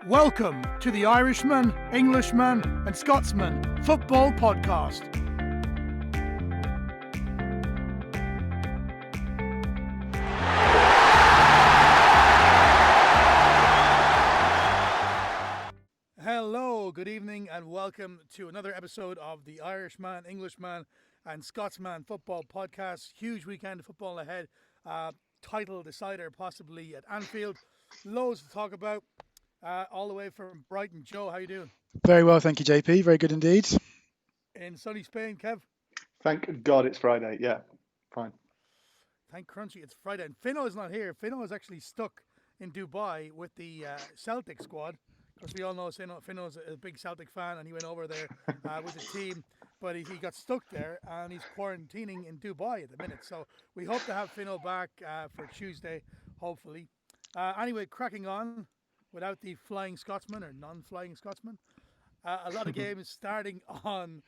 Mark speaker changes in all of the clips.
Speaker 1: Welcome to the Irishman, Englishman and Scotsman Football Podcast. Hello, good evening and welcome to another episode of the Irishman, Englishman and Scotsman Football Podcast. Huge weekend of football ahead. Title decider possibly at Anfield. Loads to talk about. All the way from Brighton. Joe, how you doing?
Speaker 2: Very well, thank you, JP. Very good indeed.
Speaker 1: In sunny Spain, Kev?
Speaker 3: Thank God it's Friday. Yeah, fine.
Speaker 1: Thank Crunchy, it's Friday. And Fino is not here. Fino is actually stuck in Dubai with the Celtic squad. Because we all know Fino's a big Celtic fan and he went over there with the team. But he got stuck there and he's quarantining in Dubai at the minute. So we hope to have Fino back for Tuesday, hopefully. Anyway, cracking on. Without the Flying Scotsman or non-Flying Scotsman. A lot of games starting on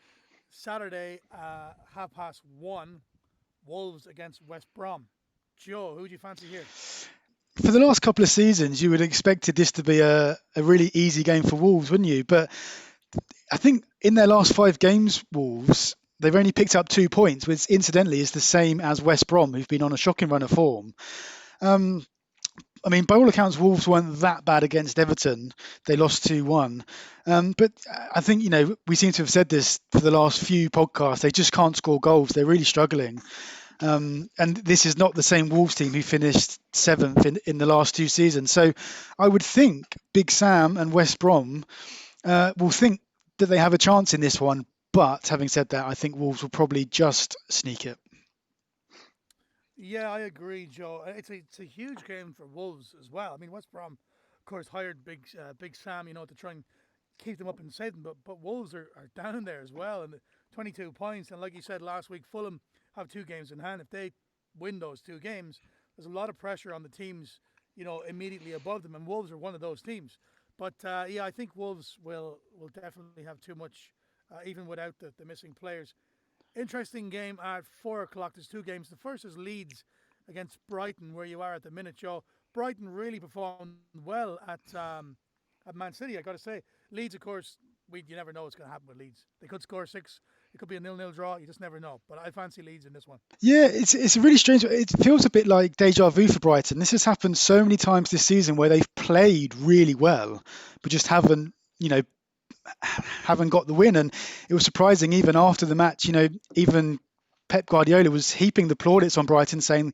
Speaker 1: Saturday, 1:30. Wolves against West Brom. Joe, who do you fancy here?
Speaker 2: For the last couple of seasons, you would have expected this to be a really easy game for Wolves, wouldn't you? But I think in their last 5 games, Wolves, they've only picked up 2 points, which incidentally is the same as West Brom, who've been on a shocking run of form. I mean, by all accounts, Wolves weren't that bad against Everton. They lost 2-1. But I think, we seem to have said this for the last few podcasts. They just can't score goals. They're really struggling. And this is not the same Wolves team who finished 7th in the last 2 seasons. So I would think Big Sam and West Brom will think that they have a chance in this one. But having said that, I think Wolves will probably just sneak it.
Speaker 1: Yeah, I agree, Joe. It's a huge game for Wolves as well. I mean, West Brom, of course, hired Big Sam, to try and keep them up and save them. But Wolves are down there as well, and 22 points. And like you said last week, Fulham have 2 games in hand. If they win those 2 games, there's a lot of pressure on the teams, immediately above them. And Wolves are one of those teams. But I think Wolves will definitely have too much, even without the missing players. Interesting game at 4 o'clock. There's 2 games. The first is Leeds against Brighton, where you are at the minute, Joe. Brighton really performed well at Man City, I got to say. Leeds, of course, you never know what's going to happen with Leeds. They could score 6. It could be a 0-0 draw. You just never know. But I fancy Leeds in this one.
Speaker 2: Yeah, it's a really strange. It feels a bit like deja vu for Brighton. This has happened so many times this season where they've played really well, but just haven't got the win. And it was surprising even after the match, even Pep Guardiola was heaping the plaudits on Brighton, saying,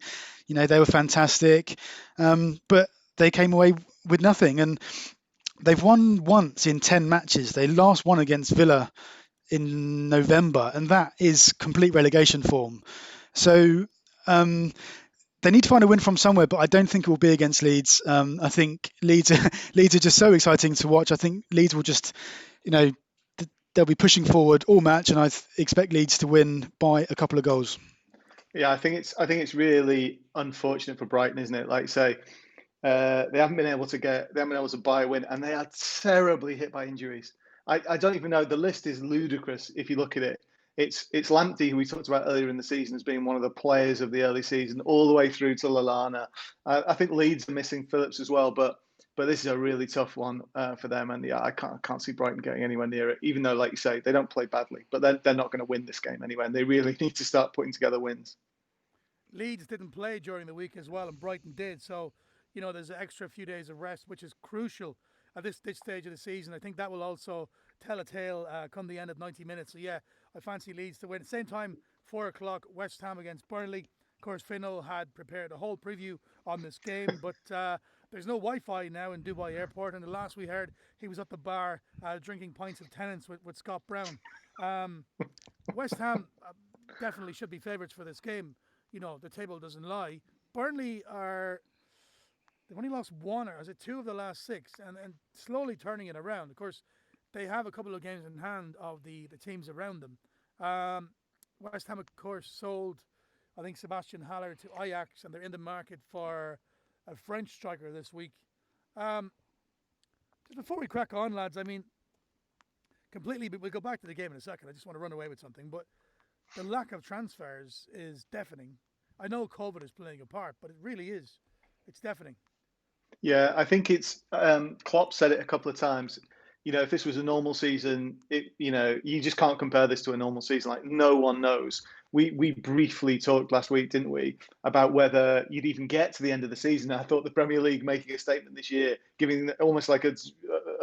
Speaker 2: they were fantastic, but they came away with nothing. And they've won once in 10 matches. They last won against Villa in November, and that is complete relegation form. So they need to find a win from somewhere, but I don't think it will be against Leeds. I think Leeds are just so exciting to watch. I think Leeds will just, they'll be pushing forward all match, and I expect Leeds to win by a couple of goals.
Speaker 3: Yeah, I think it's really unfortunate for Brighton, isn't it? Like you say, they haven't been able to buy a win, and they are terribly hit by injuries. I don't even know. The list is ludicrous if you look at it. It's Lamptey, who we talked about earlier in the season, as being one of the players of the early season, all the way through to Lallana. I think Leeds are missing Phillips as well, but this is a really tough one for them. And yeah, I can't see Brighton getting anywhere near it, even though, like you say, they don't play badly, but they're not going to win this game anyway. And they really need to start putting together wins.
Speaker 1: Leeds didn't play during the week as well, and Brighton did. So, there's an extra few days of rest, which is crucial at this stage of the season. I think that will also tell a tale come the end of 90 minutes. So, yeah, I fancy Leeds to win. At the same time, 4 o'clock, West Ham against Burnley. Of course, Fino had prepared a whole preview on this game, but there's no Wi-Fi now in Dubai Airport. And the last we heard, he was at the bar drinking pints of Tennent's with Scott Brown. West Ham definitely should be favourites for this game. The table doesn't lie. Burnley they've only lost 1 or is it 2 of the last 6 and slowly turning it around. Of course, they have a couple of games in hand of the teams around them. West Ham, of course, sold, I think, Sebastian Haller to Ajax, and they're in the market for a French striker this week. Just before we crack on, lads, I mean, completely, but we'll go back to the game in a second. I just want to run away with something, but the lack of transfers is deafening. I know COVID is playing a part, but it really is. It's deafening.
Speaker 3: Yeah, I think it's Klopp said it a couple of times. If this was a normal season, you just can't compare this to a normal season. Like no one knows. We briefly talked last week, didn't we, about whether you'd even get to the end of the season. I thought the Premier League making a statement this year, giving almost like a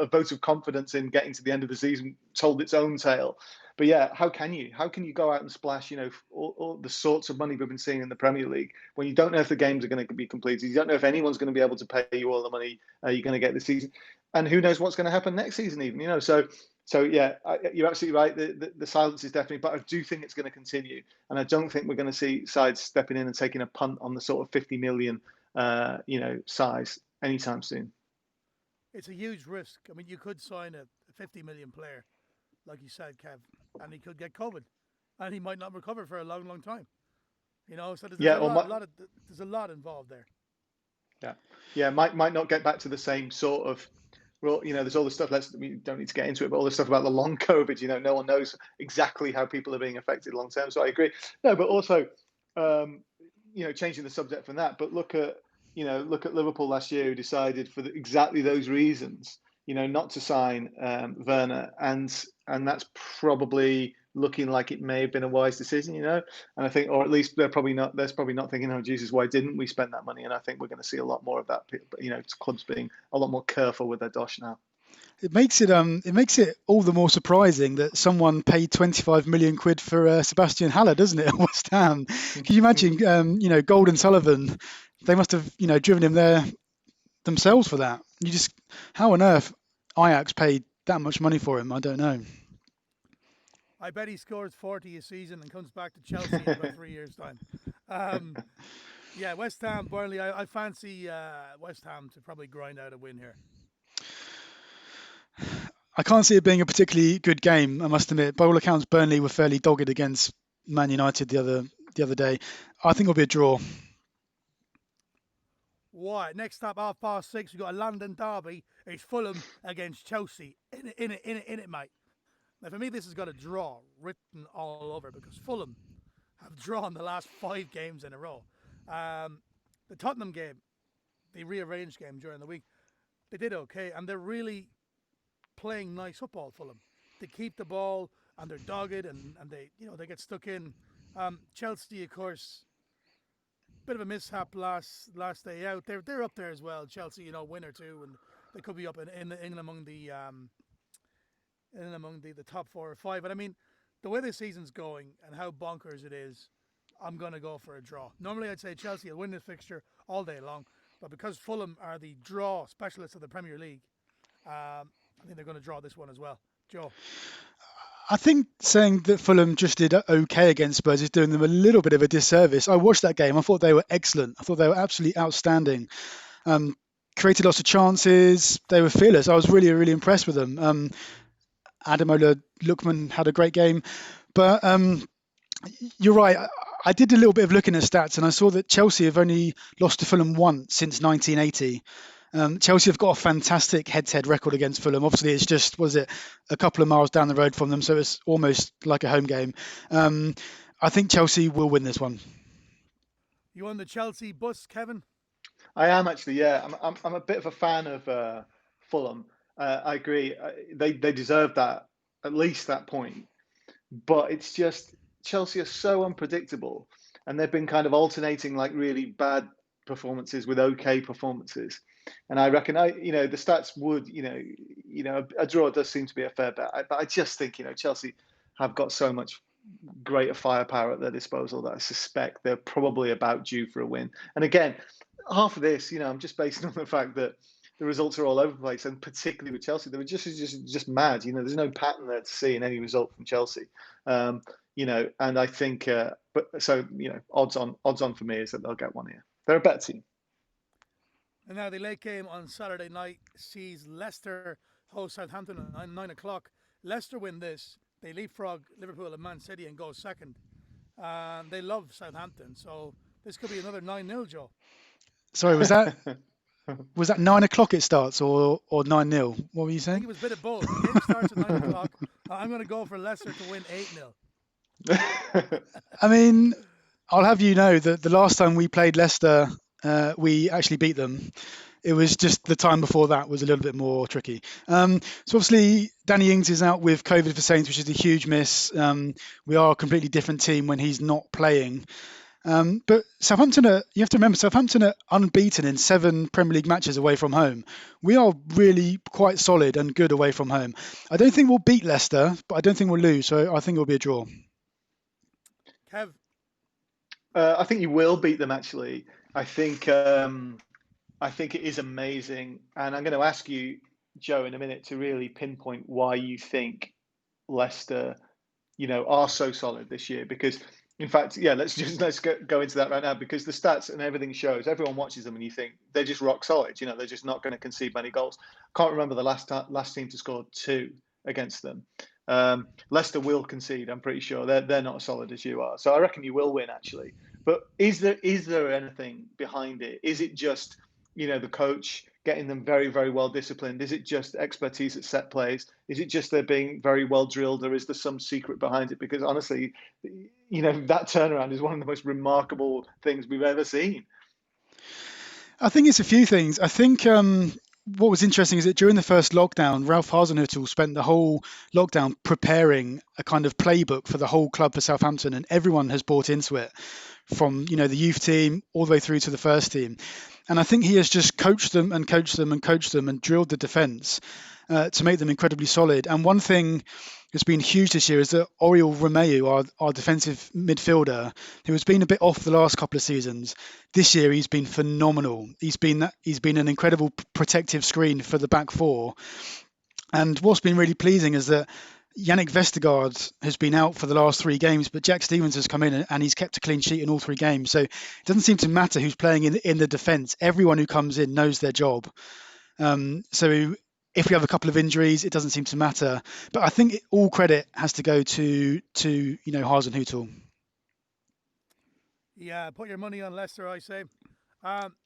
Speaker 3: vote of confidence in getting to the end of the season, told its own tale. But yeah, how can you go out and splash, all the sorts of money we've been seeing in the Premier League when you don't know if the games are going to be completed, you don't know if anyone's going to be able to pay you all the money you're going to get this season, and who knows what's going to happen next season even, So yeah, you're absolutely right. The silence is definitely, but I do think it's going to continue, and I don't think we're going to see sides stepping in and taking a punt on the sort of 50 million, size anytime soon.
Speaker 1: It's a huge risk. I mean, you could sign a 50 million player, like you said, Kev, and he could get COVID, and he might not recover for a long, long time. So there's there's a lot involved there.
Speaker 3: Yeah, might not get back to the same sort of. Well, there's all the stuff. We don't need to get into it, but all the stuff about the long COVID. No one knows exactly how people are being affected long term. So I agree. No, but also, changing the subject from that. But look at Liverpool last year, who decided for exactly those reasons, not to sign Werner, and that's probably looking like it may have been a wise decision, and I think, or at least they're probably not thinking, oh Jesus, why didn't we spend that money? And I think we're going to see a lot more of that, clubs being a lot more careful with their dosh now.
Speaker 2: It makes it all the more surprising that someone paid 25 million quid for Sebastian Haller, doesn't it, at West Ham? Can you imagine, Gold and Sullivan, they must have, driven him there themselves for that. How on earth Ajax paid that much money for him? I don't know.
Speaker 1: I bet he scores 40 a season and comes back to Chelsea in about 3 years' time. West Ham, Burnley. I fancy West Ham to probably grind out a win here.
Speaker 2: I can't see it being a particularly good game, I must admit. By all accounts, Burnley were fairly dogged against Man United the other day. I think it'll be a draw.
Speaker 1: Right, next up, 6:30, we've got a London derby. It's Fulham against Chelsea. In it, mate. Now, for me, this has got a draw written all over because Fulham have drawn the last 5 games in a row. The Tottenham game, the rearranged game during the week, they did okay, and they're really playing nice football, Fulham. They keep the ball, and they're dogged, and they get stuck in. Chelsea, of course, bit of a mishap last day out. They're up there as well. Chelsea, win or two, and they could be up in among the top 4 or 5. But I mean, the way this season's going and how bonkers it is, I'm going to go for a draw. Normally I'd say Chelsea will win this fixture all day long, but because Fulham are the draw specialists of the Premier League, I think they're going to draw this one as well. Joe?
Speaker 2: I think saying that Fulham just did okay against Spurs is doing them a little bit of a disservice. I watched that game. I thought they were excellent. I thought they were absolutely outstanding. Created lots of chances. They were fearless. I was really, really impressed with them. Ademola Lookman had a great game. But you're right. I did a little bit of looking at stats, and I saw that Chelsea have only lost to Fulham once since 1980. Chelsea have got a fantastic head-to-head record against Fulham. Obviously, it's just, a couple of miles down the road from them, so it's almost like a home game. I think Chelsea will win this one.
Speaker 1: You on the Chelsea bus, Kevin?
Speaker 3: I am actually, yeah. I'm a bit of a fan of Fulham. I agree. They deserve that, at least that point. But it's just Chelsea are so unpredictable, and they've been kind of alternating like really bad performances with okay performances. And I reckon, the stats would, a draw does seem to be a fair bet. But I just think, Chelsea have got so much greater firepower at their disposal that I suspect they're probably about due for a win. And again, half of this, I'm just basing on the fact that the results are all over the place, and particularly with Chelsea, they were just mad. There's no pattern there to see in any result from Chelsea. And I think, odds on for me is that they'll get one here. They're a better team.
Speaker 1: And now the late game on Saturday night sees Leicester host Southampton at 9 o'clock. Leicester win this, they leapfrog Liverpool and Man City and go second. They love Southampton, so this could be another 9-0, Joe.
Speaker 2: Sorry, was that 9 o'clock it starts or 9-0? What were you saying?
Speaker 1: I think it was a bit of both. The game starts at 9 o'clock. I'm going to go for Leicester to win 8-0.
Speaker 2: I mean, I'll have you know that the last time we played Leicester we actually beat them. It was just the time before that was a little bit more tricky. So obviously Danny Ings is out with COVID for Saints, which is a huge miss. We are a completely different team when he's not playing. But Southampton you have to remember, Southampton are unbeaten in 7 Premier League matches away from home. We are really quite solid and good away from home. I don't think we'll beat Leicester, but I don't think we'll lose. So I think it'll be a draw.
Speaker 1: Kev?
Speaker 3: I think you will beat them, actually. I think it is amazing. And I'm going to ask you, Joe, in a minute to really pinpoint why you think Leicester, are so solid this year. Because, in fact, let's go into that right now, because the stats and everything shows, everyone watches them and you think they're just rock solid. They're just not going to concede many goals. Can't remember the last team to score 2 against them. Leicester will concede, I'm pretty sure. They're not as solid as you are. So I reckon you will win, actually. But is there anything behind it? Is it just, the coach getting them very, very well disciplined? Is it just expertise at set plays? Is it just they're being very well drilled, or is there some secret behind it? Because honestly, that turnaround is one of the most remarkable things we've ever seen.
Speaker 2: I think it's a few things. I think what was interesting is that during the first lockdown, Ralph Hasenhüttl spent the whole lockdown preparing a kind of playbook for the whole club for Southampton, and everyone has bought into it, from the youth team all the way through to the first team. And I think he has just coached them and drilled the defence to make them incredibly solid. And one thing that's been huge this year is that Oriol Romeu, our defensive midfielder, who has been a bit off the last couple of seasons, this year he's been phenomenal. He's been an incredible protective screen for the back four. And what's been really pleasing is that Yannick Vestergaard has been out for the last 3 games, but Jack Stevens has come in and he's kept a clean sheet in all 3 games. So it doesn't seem to matter who's playing in the defence. Everyone who comes in knows their job. So if we have a couple of injuries, it doesn't seem to matter. But I think all credit has to go to Hasenhüttl.
Speaker 1: Yeah, put your money on Leicester, I say.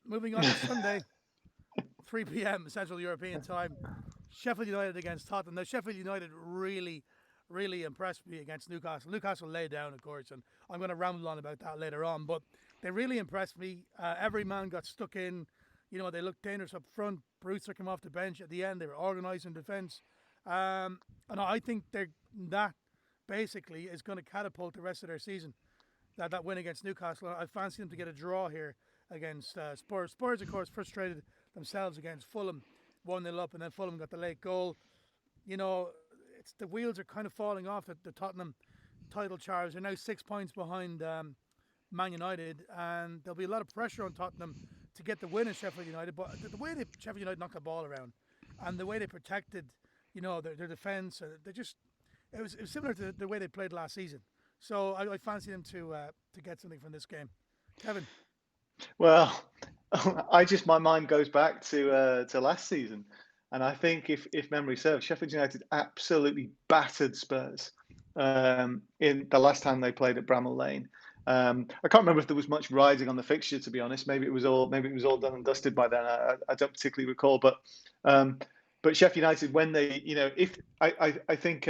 Speaker 1: Moving on to Sunday, 3 p.m. Central European time. Sheffield United against Tottenham. Now, Sheffield United really, really impressed me against Newcastle. Newcastle laid down, of course, and I'm going to ramble on about that later on. But they really impressed me. Every man got stuck in. They looked dangerous up front. Brewster came off the bench at the end. They were organised in defence. And I think that basically is going to catapult the rest of their season. That win against Newcastle. I fancy them to get a draw here against Spurs. Spurs, of course, frustrated themselves against Fulham. 1-0 up, and then Fulham got the late goal. It's the wheels are kind of falling off the Tottenham title charge. They're now 6 points behind Man United, and there'll be a lot of pressure on Tottenham to get the win in Sheffield United. But the way Sheffield United knocked the ball around, and the way they protected, their defence, it was similar to the way they played last season. So I fancy them to get something from this game. Kevin.
Speaker 3: Well, my mind goes back to last season, and I think if memory serves, Sheffield United absolutely battered Spurs in the last time they played at Bramall Lane. I can't remember if there was much riding on the fixture, to be honest. Maybe it was all done and dusted by then. I don't particularly recall, but Sheffield United, when they, I think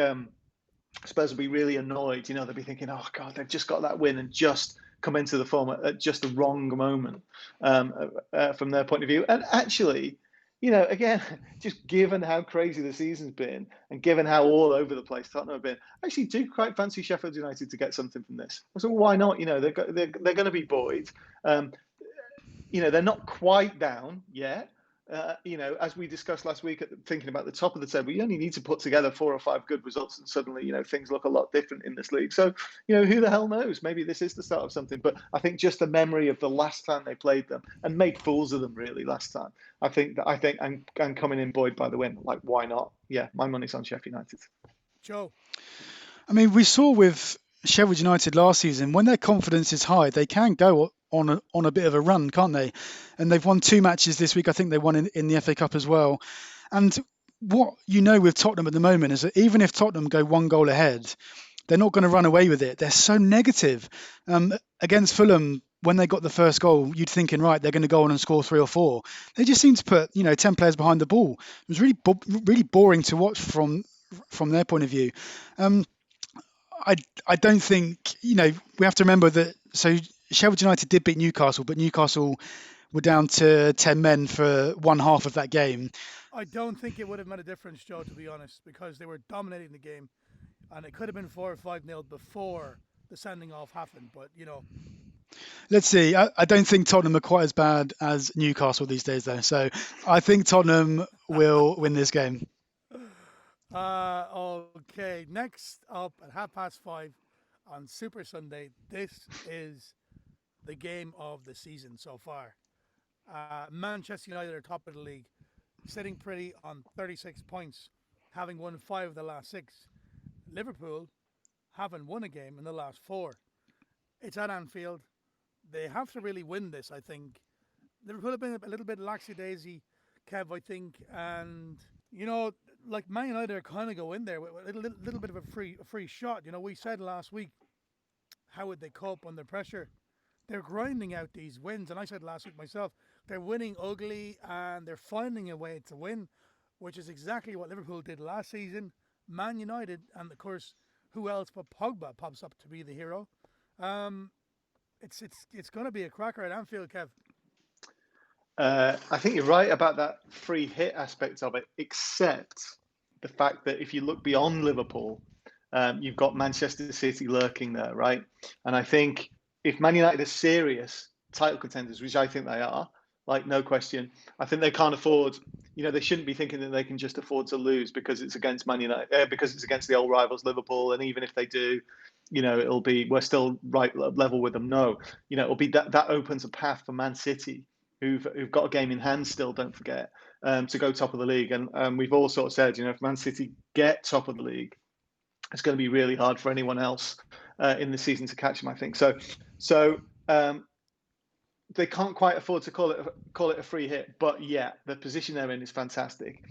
Speaker 3: Spurs will be really annoyed. They'll be thinking, oh God, they've just got that win and just come into the form at just the wrong moment from their point of view. And actually, again, just given how crazy the season's been and given how all over the place Tottenham have been, I actually do quite fancy Sheffield United to get something from this. So why not? They're going to be buoyed. They're not quite down yet. As we discussed last week, thinking about the top of the table, you only need to put together 4 or 5 good results, and suddenly, things look a lot different in this league. So, who the hell knows? Maybe this is the start of something. But I think just the memory of the last time they played them and made fools of them, really, last time. I think I'm coming in buoyed by the win. Like, why not? Yeah, my money's on Sheffield United.
Speaker 1: Joe.
Speaker 2: I mean, we saw with Sheffield United last season, when their confidence is high, they can go on a bit of a run, can't they? And they've won 2 matches this week. I think they won in the FA Cup as well. And what with Tottenham at the moment is that even if Tottenham go 1 goal ahead, they're not going to run away with it. They're so negative. Against Fulham, when they got the first goal, you'd thinking, right, they're going to go on and score 3 or 4. They just seem to put 10 players behind the ball. It was really boring to watch from their point of view. I don't think we have to remember that. So Sheffield United did beat Newcastle, but Newcastle were down to 10 men for one half of that game.
Speaker 1: I don't think it would have made a difference, Joe, to be honest, because they were dominating the game, and it could have been 4 or 5-0 before the sending off happened. But
Speaker 2: Let's see. I don't think Tottenham are quite as bad as Newcastle these days, though. So I think Tottenham will win this game.
Speaker 1: Okay. Next up at 5:30 on Super Sunday, this is the game of the season so far. Manchester United are top of the league, sitting pretty on 36 points, having won 5 of the last 6. Liverpool haven't won a game in the last 4. It's at Anfield. They have to really win this, I think. Liverpool have been a little bit laxy-daisy, Kev, I think. And, like Man United are kind of go in there with a little bit of a free shot. We said last week, how would they cope under pressure? They're grinding out these wins. And I said last week myself, they're winning ugly and they're finding a way to win, which is exactly what Liverpool did last season. Man United, and of course, who else but Pogba pops up to be the hero. It's going to be a cracker at Anfield, Kev.
Speaker 3: I think you're right about that free hit aspect of it, except the fact that if you look beyond Liverpool, you've got Manchester City lurking there, right? And I think if Man United are serious title contenders, which I think they are, like no question, I think they can't afford, they shouldn't be thinking that they can just afford to lose because it's against Man United, because it's against the old rivals Liverpool. And even if they do, we're still right level with them. No, it'll be that opens a path for Man City, who've got a game in hand still, don't forget, to go top of the league. And we've all sort of said, if Man City get top of the league, it's going to be really hard for anyone else in the season to catch them, I think. So they can't quite afford to call it a free hit, but yeah, the position they're in is fantastic.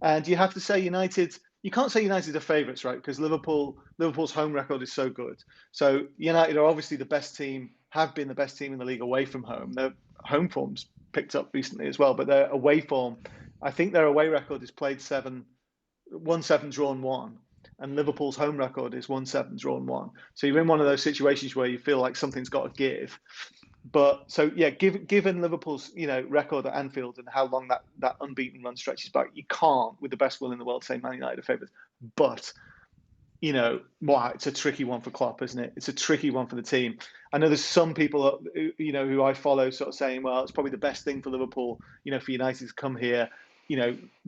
Speaker 3: And you have to say United. You can't say United are favourites, right? Because Liverpool's home record is so good. So United are obviously the best team, have been the best team in the league away from home. Their home form's picked up recently as well, but their away form, I think their away record is won 7, drawn 1. And Liverpool's home record is 1-7, drawn 1. So you're in one of those situations where you feel like something's got to give. But so yeah, given Liverpool's record at Anfield and how long that unbeaten run stretches back, you can't, with the best will in the world, say Man United are favourites. But it's a tricky one for Klopp, isn't it? It's a tricky one for the team. I know there's some people who I follow sort of saying, well, it's probably the best thing for Liverpool, for United to come here,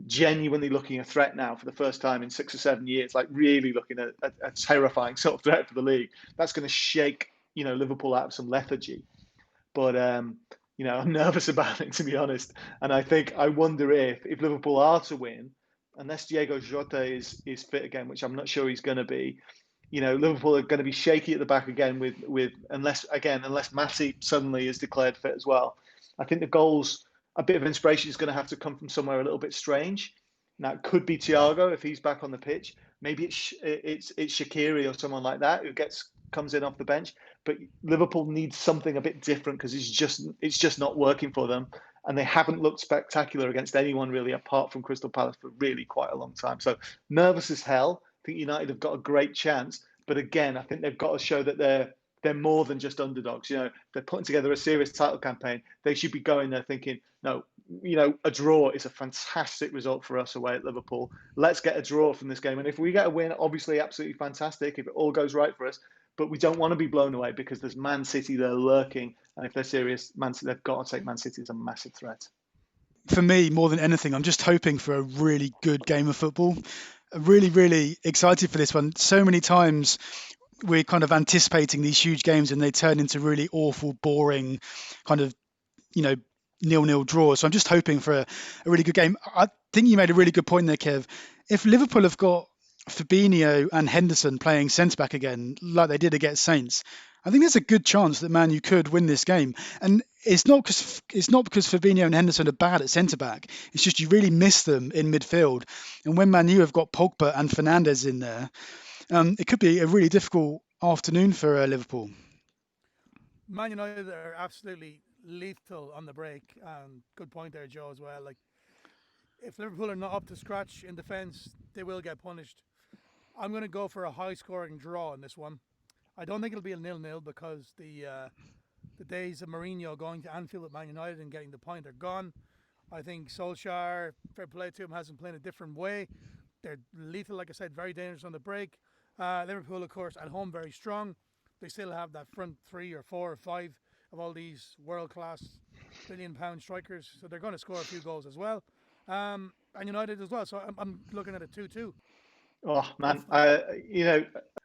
Speaker 3: genuinely looking a threat now for the first time in 6 or 7 years, like really looking at a terrifying sort of threat for the league. That's going to shake Liverpool out of some lethargy. But I'm nervous about it, to be honest. And I wonder if Liverpool are to win, unless Diego Jota is fit again, which I'm not sure he's going to be, Liverpool are going to be shaky at the back again with unless Matip suddenly is declared fit as well. I think the goals, a bit of inspiration is going to have to come from somewhere a little bit strange. Now it could be Thiago if he's back on the pitch. Maybe it's Shaqiri or someone like that who comes in off the bench. But Liverpool needs something a bit different because it's just not working for them, and they haven't looked spectacular against anyone really apart from Crystal Palace for really quite a long time. So nervous as hell. I think United have got a great chance, but again, I think they've got to show that they're more than just underdogs. They're putting together a serious title campaign. They should be going there thinking, no, a draw is a fantastic result for us away at Liverpool. Let's get a draw from this game, and if we get a win, obviously absolutely fantastic if it all goes right for us. But we don't want to be blown away because there's Man City there lurking. And if they're serious, they've got to take Man City as a massive threat.
Speaker 2: For me, more than anything, I'm just hoping for a really good game of football. I'm really, really excited for this one. So many times we're kind of anticipating these huge games and they turn into really awful, boring kind of, 0-0 draws. So I'm just hoping for a really good game. I think you made a really good point there, Kev. If Liverpool have got Fabinho and Henderson playing centre-back again, like they did against Saints, I think there's a good chance that Man U could win this game. And it's not because Fabinho and Henderson are bad at centre-back. It's just you really miss them in midfield. And when Man U have got Pogba and Fernandes in there, it could be a really difficult afternoon for Liverpool.
Speaker 1: Man United are absolutely lethal on the break. Good point there, Joe, as well. Like, if Liverpool are not up to scratch in defence, they will get punished. I'm going to go for a high-scoring draw in this one. I don't think it'll be a 0-0 because the The days of Mourinho going to Anfield with Man United and getting the point are gone. I think Solskjaer, fair play to him, hasn't played a different way. They're lethal, like I said, very dangerous on the break. Liverpool, of course, at home, very strong. They still have that front 3 or 4 or 5 of all these world-class billion-pound strikers. So they're going to score a few goals as well. And United as well. So I'm looking at a 2-2.
Speaker 3: Oh man, I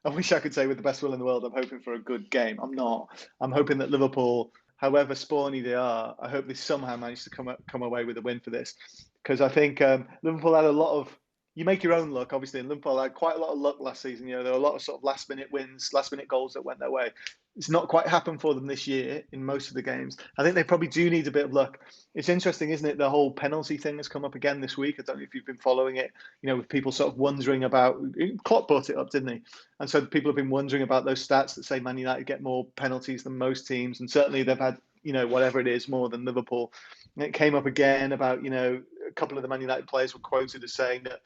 Speaker 3: wish I could say with the best will in the world, I'm hoping for a good game. I'm not. I'm hoping that Liverpool, however spawny they are, I hope they somehow manage to come away with a win for this, because I think Liverpool had a lot of. You make your own luck, obviously, and Liverpool had quite a lot of luck last season. There were a lot of sort of last-minute wins, last-minute goals that went their way. It's not quite happened for them this year in most of the games. I think they probably do need a bit of luck. It's interesting, isn't it? The whole penalty thing has come up again this week. I don't know if you've been following it, with people sort of wondering about. Klopp brought it up, didn't he? And so people have been wondering about those stats that say Man United get more penalties than most teams. And certainly they've had, whatever it is, more than Liverpool. And it came up again about, a couple of the Man United players were quoted as saying that,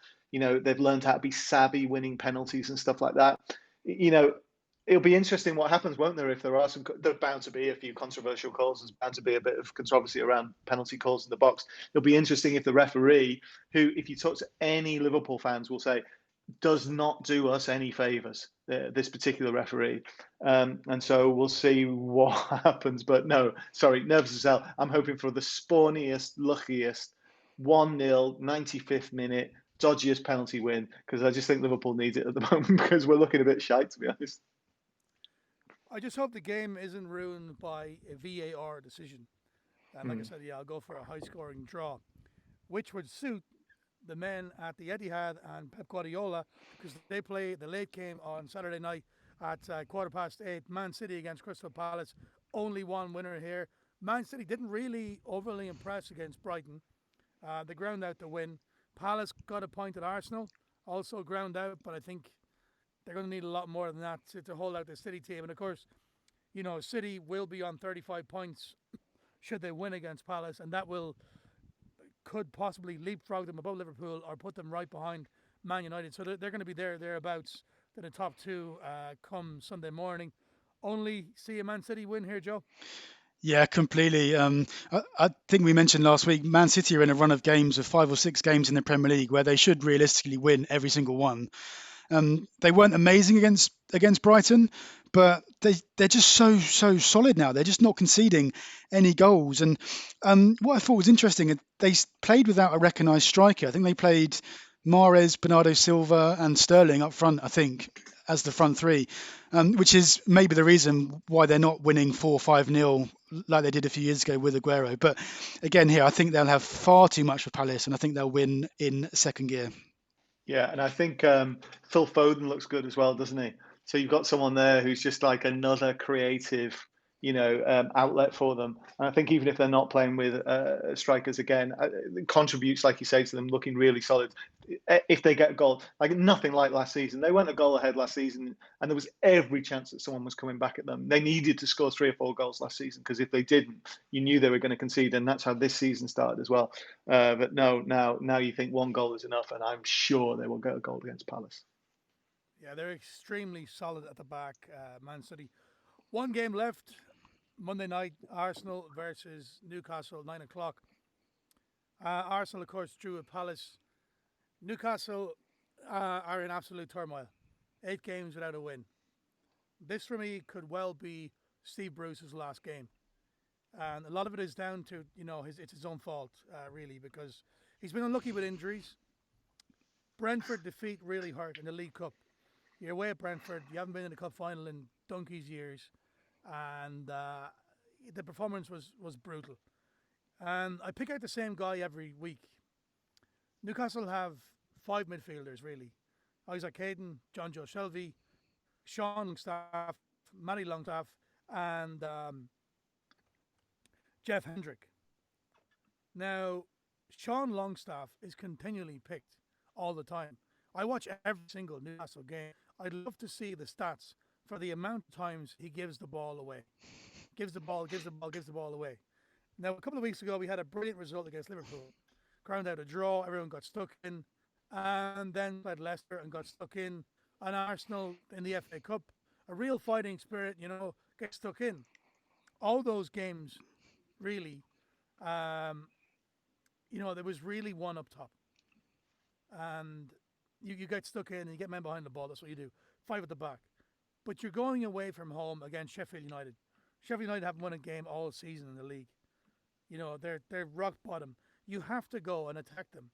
Speaker 3: they've learned how to be savvy winning penalties and stuff like that. It'll be interesting what happens, won't there? If there's bound to be a few controversial calls, there's bound to be a bit of controversy around penalty calls in the box. It'll be interesting if the referee, who, if you talk to any Liverpool fans, will say, does not do us any favours, this particular referee. And so we'll see what happens. But no, sorry, nervous as hell. I'm hoping for the spawniest, luckiest 1-0, 95th minute, dodgiest penalty win, because I just think Liverpool needs it at the moment because we're looking a bit shite, to be honest.
Speaker 1: I just hope the game isn't ruined by a VAR decision. And like I said, I'll go for a high-scoring draw, which would suit the men at the Etihad and Pep Guardiola, because they play the late game on Saturday night at 8:15. Man City against Crystal Palace. Only one winner here. Man City didn't really overly impress against Brighton. They ground out the win. Palace got a point at Arsenal, also ground out, but I think they're going to need a lot more than that to hold out the City team. And of course, City will be on 35 points should they win against Palace, and that could possibly leapfrog them above Liverpool or put them right behind Man United. So they're going to be thereabouts in the top two come Sunday morning. Only see a Man City win here, Joe?
Speaker 2: Yeah, completely. I think we mentioned last week, Man City are in a run of games of 5 or 6 games in the Premier League where they should realistically win every single one. They weren't amazing against Brighton, but they're just so solid now. They're just not conceding any goals. And what I thought was interesting, they played without a recognised striker. I think they played Mahrez, Bernardo Silva and Sterling up front, I think, as the front three, which is maybe the reason why they're not winning 4-5-0 like they did a few years ago with Aguero. But again, here, I think they'll have far too much for Palace, and I think they'll win in second gear.
Speaker 3: Yeah, and I think Phil Foden looks good as well, doesn't he? So you've got someone there who's just like another creative, outlet for them. And I think even if they're not playing with strikers again, it contributes, like you say, to them looking really solid. If they get a goal, like nothing like last season. They went a goal ahead last season, and there was every chance that someone was coming back at them. They needed to score 3 or 4 goals last season, because if they didn't, you knew they were going to concede, and that's how this season started as well. But no, now you think 1 goal is enough, and I'm sure they will get a goal against Palace.
Speaker 1: Yeah, they're extremely solid at the back, Man City. 1 game left, Monday night, Arsenal versus Newcastle, 9 o'clock. Arsenal, of course, drew at Palace. Newcastle are in absolute turmoil. 8 games without a win. This, for me, could well be Steve Bruce's last game. And a lot of it is down to, it's his own fault, really, because he's been unlucky with injuries. Brentford defeat really hurt in the League Cup. You're away at Brentford. You haven't been in the cup final in donkey's years. And the performance was brutal. And I pick out the same guy every week. Newcastle have 5 midfielders, really. Isaac Hayden, John Joe Shelby, Sean Longstaff, Matty Longstaff, and Jeff Hendrick. Now, Sean Longstaff is continually picked all the time. I watch every single Newcastle game. I'd love to see the stats for the amount of times he gives the ball away. Gives the ball away. Now, a couple of weeks ago, we had a brilliant result against Liverpool. Ground out a draw, everyone got stuck in. And then played Leicester and got stuck in. And Arsenal in the FA Cup. A real fighting spirit, get stuck in. all those games, really, there was really one up top. And you get stuck in and you get men behind the ball. That's what you do. 5 at the back. But you're going away from home against Sheffield United. Sheffield United haven't won a game all season in the league. They're rock bottom. You have to go and attack them.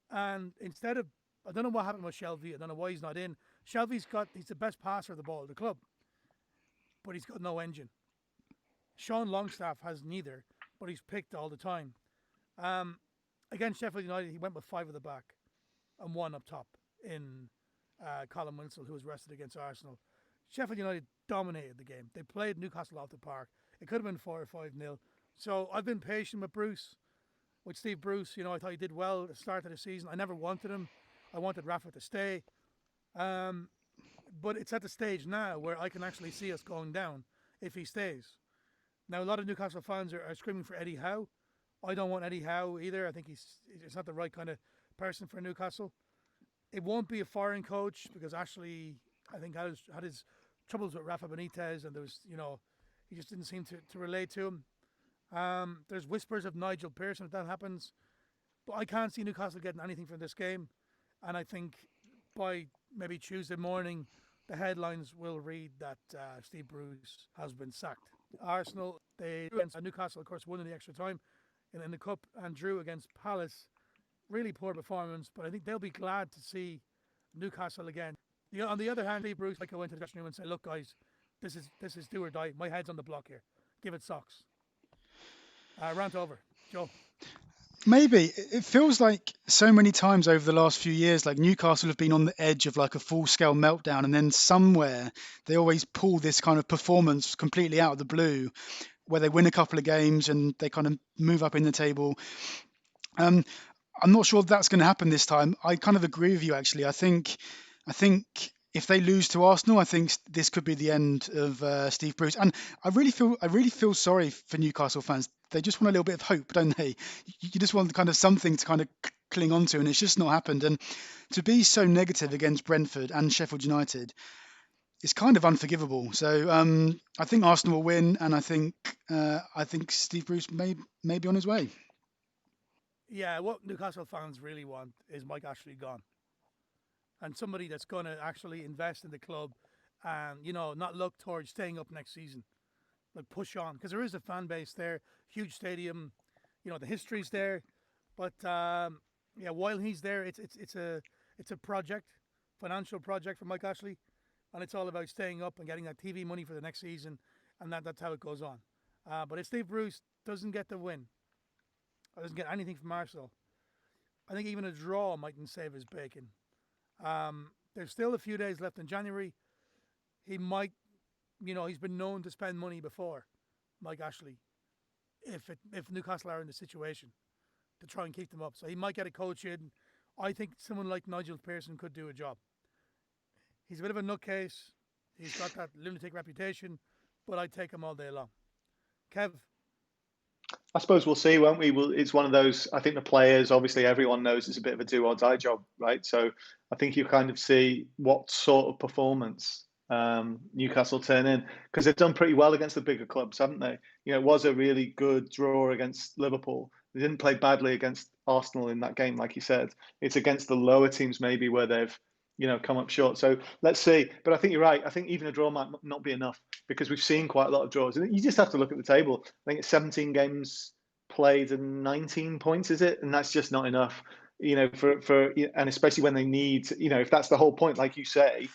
Speaker 1: And instead of, I don't know what happened with Shelby. I don't know why he's not in. Shelby's he's the best passer of the ball at the club, but he's got no engine. Sean Longstaff has neither, but he's picked all the time. Against Sheffield United, he went with 5 at the back and 1 up top in Colin Winsell, who was rested against Arsenal. Sheffield United dominated the game. They played Newcastle off the park. It could have been 4 or 5-0. So I've been patient with Steve Bruce. I thought he did well at the start of the season. I never wanted him. I wanted Rafa to stay. But it's at the stage now where I can actually see us going down if he stays. Now, a lot of Newcastle fans are screaming for Eddie Howe. I don't want Eddie Howe either. I think he's not the right kind of person for Newcastle. It won't be a foreign coach because Ashley, I think, had his troubles with Rafa Benitez, and there was, he just didn't seem to relate to him. There's whispers of Nigel Pearson if that happens, but I can't see Newcastle getting anything from this game. And I think by maybe Tuesday morning, the headlines will read that Steve Bruce has been sacked. Arsenal, they against Newcastle, of course, won in the extra time in the Cup and drew against Palace. Really poor performance, but I think they'll be glad to see Newcastle again. On the other hand, Steve Bruce might go into the dressing room and say, "Look, guys, this is do or die. My head's on the block here. Give it socks." Rant over, Joe.
Speaker 2: Maybe it feels like so many times over the last few years, like Newcastle have been on the edge of like a full-scale meltdown, and then somewhere they always pull this kind of performance completely out of the blue, where they win a couple of games and they kind of move up in the table. I'm not sure that's going to happen this time. I kind of agree with you, actually. I think if they lose to Arsenal, I think this could be the end of Steve Bruce. And I really feel sorry for Newcastle fans. They just want a little bit of hope, don't they? You just want kind of something to kind of cling on to, and it's just not happened. And to be so negative against Brentford and Sheffield United, it's kind of unforgivable. So I think Arsenal will win, and I think Steve Bruce may be on his way.
Speaker 1: Yeah, what Newcastle fans really want is Mike Ashley gone. And somebody that's going to actually invest in the club and, not look towards staying up next season. Like, push on. Because there is a fan base there, huge stadium, the history's there. But, while he's there, it's a project, financial project for Mike Ashley. And it's all about staying up and getting that TV money for the next season. And that's how it goes on. But if Steve Bruce doesn't get the win, or doesn't get anything from Arsenal, I think even a draw mightn't save his bacon. There's still a few days left in January. He might, he's been known to spend money before, Mike Ashley, if Newcastle are in the situation to try and keep them up. So he might get a coach in. I think someone like Nigel Pearson could do a job. He's a bit of a nutcase. He's got that lunatic reputation, but I'd take him all day long. Kev?
Speaker 3: I suppose we'll see, won't we? It's one of those, I think the players, obviously everyone knows it's a bit of a do or die job, right? So I think you kind of see what sort of performance Newcastle turn in, because they've done pretty well against the bigger clubs, haven't they? It was a really good draw against Liverpool. They didn't play badly against Arsenal in that game, like you said. It's against the lower teams maybe where they've, come up short. So let's see. But I think you're right. I think even a draw might not be enough because we've seen quite a lot of draws. And you just have to look at the table. I think it's 17 games played and 19 points, is it? And that's just not enough, for and especially when they need, if that's the whole point, like you say,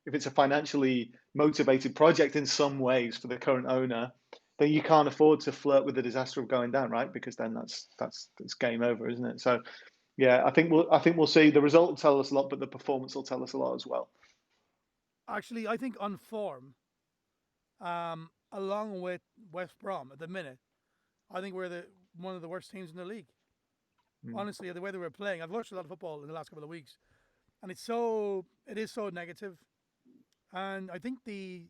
Speaker 3: if it's a financially motivated project in some ways for the current owner, then you can't afford to flirt with the disaster of going down, right? Because then that's game over, isn't it? So yeah, I think we'll see. The result will tell us a lot, but the performance will tell us a lot as well.
Speaker 1: Actually, I think on form, along with West Brom at the minute, I think we're one of the worst teams in the league. Honestly, the way they were playing, I've watched a lot of football in the last couple of weeks, and it is so negative. And I think the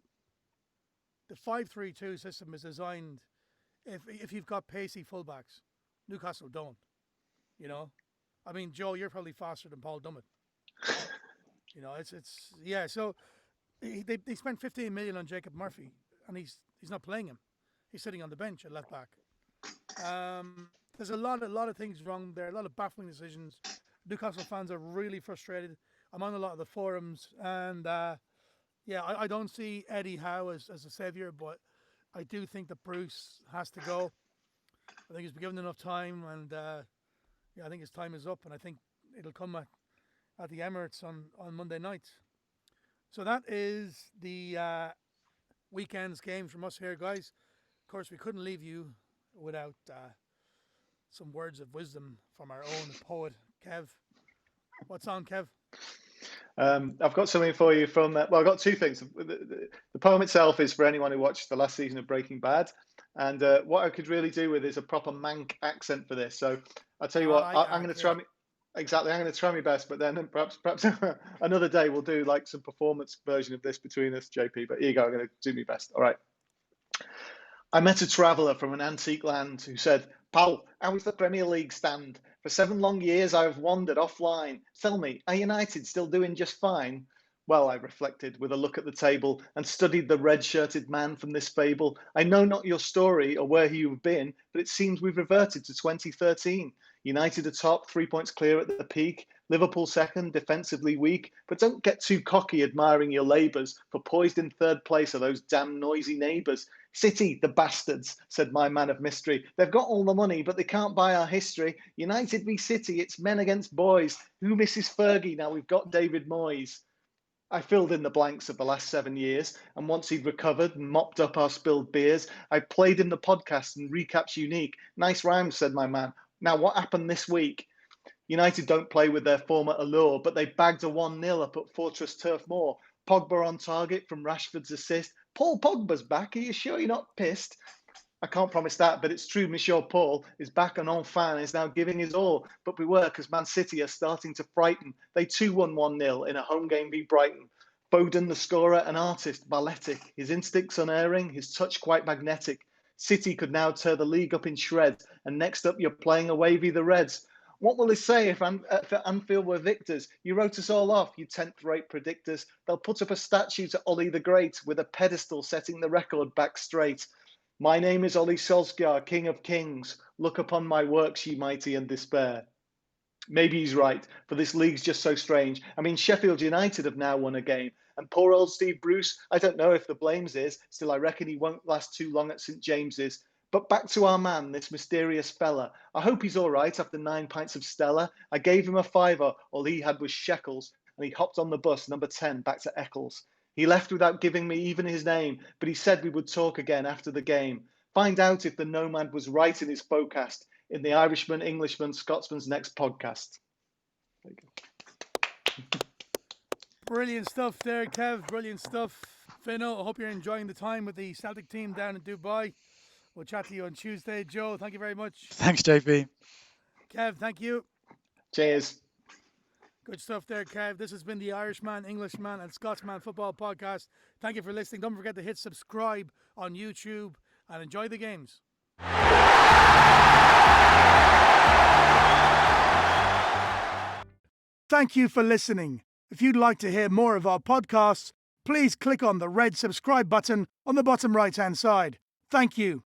Speaker 1: 5-3-2 system is designed if you've got pacey fullbacks. Newcastle don't. I mean, Joe, you're probably faster than Paul Dummett. So they spent 15 million on Jacob Murphy, and he's not playing him. He's sitting on the bench at left back. There's a lot of things wrong there. A lot of baffling decisions. Newcastle fans are really frustrated. I'm on a lot of the forums, and I don't see Eddie Howe as a saviour, but I do think that Bruce has to go. I think he's been given enough time, and I think his time is up, and I think it'll come at the Emirates on Monday night. So that is the weekend's games from us here, guys. Of course, we couldn't leave you without some words of wisdom from our own poet, Kev. What's on, Kev?
Speaker 3: I've got something for you from, I've got two things. The poem itself is for anyone who watched the last season of Breaking Bad. And what I could really do with is a proper Manc accent for this. So I'll tell you what, I'm going to try I'm going to try my best, but then perhaps another day we'll do like some performance version of this between us, JP. But here you go, I'm going to do my best. All right. I met a traveller from an antique land who said, "Pal, how is the Premier League stand? For 7 long years I have wandered offline. Tell me, are United still doing just fine?" Well, I reflected with a look at the table and studied the red-shirted man from this fable. I know not your story or where you've been, but it seems we've reverted to 2013. United atop, 3 points clear at the peak. Liverpool second, defensively weak. But don't get too cocky admiring your labours, for poised in third place are those damn noisy neighbours. City, the bastards, said my man of mystery. They've got all the money, but they can't buy our history. United v City, it's men against boys. Who misses Fergie now we've got David Moyes? I filled in the blanks of the last 7 years, and once he'd recovered and mopped up our spilled beers, I played him the podcast and recaps unique. Nice rhymes, said my man. Now, what happened this week? United don't play with their former allure, but they bagged a 1-0 up at Fortress Turf Moor. Pogba on target from Rashford's assist. Paul Pogba's back. Are you sure you're not pissed? I can't promise that, but it's true Monsieur Paul is back and fan is now giving his all. But beware, because Man City are starting to frighten. They too won 1-0 in a home game v Brighton. Foden, the scorer, an artist, balletic. His instincts unerring, his touch quite magnetic. City could now tear the league up in shreds. And next up, you're playing away v the Reds. What will they say if Anfield were victors? You wrote us all off, you 10th-rate predictors. They'll put up a statue to Ole the Great with a pedestal setting the record back straight. My name is Ole Solskjaer, King of Kings. Look upon my works, ye mighty, and despair. Maybe he's right, for this league's just so strange. I mean, Sheffield United have now won a game. And poor old Steve Bruce, I don't know if the blame's is. Still, I reckon he won't last too long at St James's. But back to our man, this mysterious fella. I hope he's all right after 9 pints of Stella. I gave him a fiver, all he had was shekels, and he hopped on the bus, number 10, back to Eccles. He left without giving me even his name, but he said we would talk again after the game. Find out if the nomad was right in his forecast in the Irishman, Englishman, Scotsman's next podcast. There you go.
Speaker 1: Brilliant stuff there, Kev. Brilliant stuff. Fino, I hope you're enjoying the time with the Celtic team down in Dubai. We'll chat to you on Tuesday. Joe, thank you very much.
Speaker 2: Thanks, JP.
Speaker 1: Kev, thank you.
Speaker 3: Cheers.
Speaker 1: Good stuff there, Kev. This has been the Irishman, Englishman, and Scotsman Football Podcast. Thank you for listening. Don't forget to hit subscribe on YouTube and enjoy the games. Thank you for listening. If you'd like to hear more of our podcasts, please click on the red subscribe button on the bottom right-hand side. Thank you.